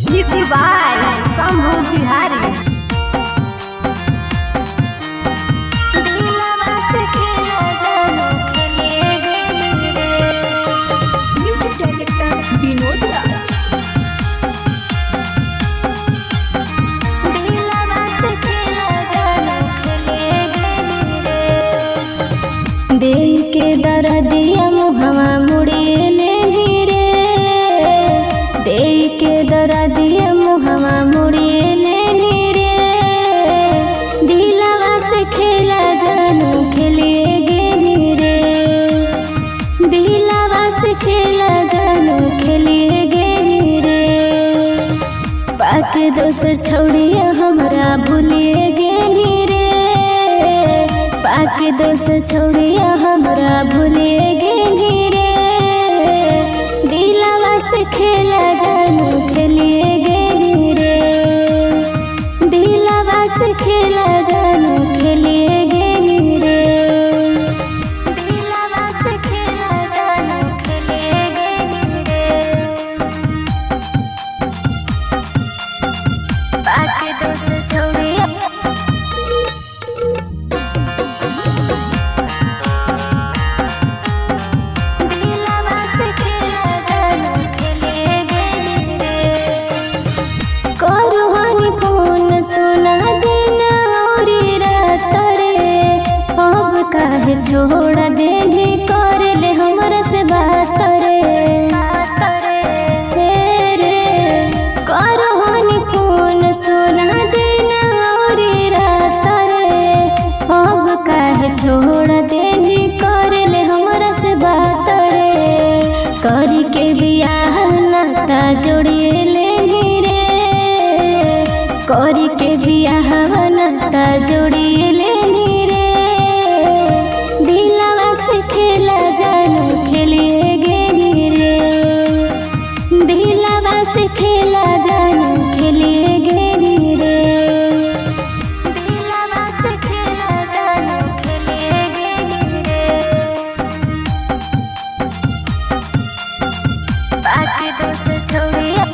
Mixed by Sambhu Bihari. Music director Vinod Raj. देह के दर्दिया मुहवा मुड़िए ले रे, देह के दर्दिया मुहवा मुड़िए ले रे, दिलवा से खेला जानू खेलिए गे रे, दिलवा से खेला जानू खेलिए गे रे, बाकी दोसर छोड़िया हमरा भूलिए गे रे, बाकी दोसर छोड़िया हमरा भूलिए गे रे, दिलवा से खेला जानू खेलिए गे रे, दिलवा से खेला जानू खेलिए गे रे, दिलवा से खेला जानू खेलिए गे रे, बाकी दोसर छोड़िया छोड़ देने कर ले हमरा से बात रे करहनी फोन सुना देना और रात रे, अब काहे छोड़ देने कर ले हमरा से बात रे, करी के बियाह नाता जोड़िए ले रे, करी के बियाह नाता जोड़िए ले खेला जानू खेलिए गे रे, दिलवा से खेला जानू खेलिए गे रे, दिलवा से खेला जानू खेलिए गे रे, बाकी दोसर छोड़िया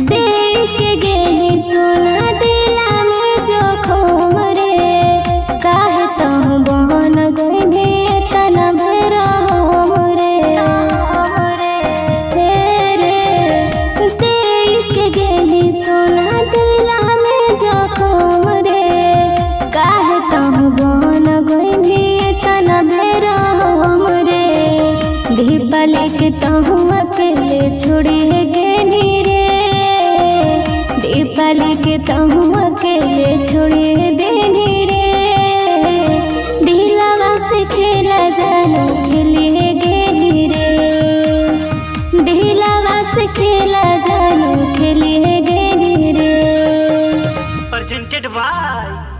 देख के गेली सोना दिला में जो खोम रे, काहे तहु बहन गईली तना भरा हम रे, देख के गेली सोना दिला में जो खोम रे, काहे तहु बहन गईली तना भरा हम रे, दीपाली के तहु अकेले छोड़िए गेली रे, दीपाली के तहु अकेले छोड़िए देनी रे, दिलवा से खेला जानू खेलिए गे रे, दिलवा से खेला जानू खेलिए गे रे। Presented by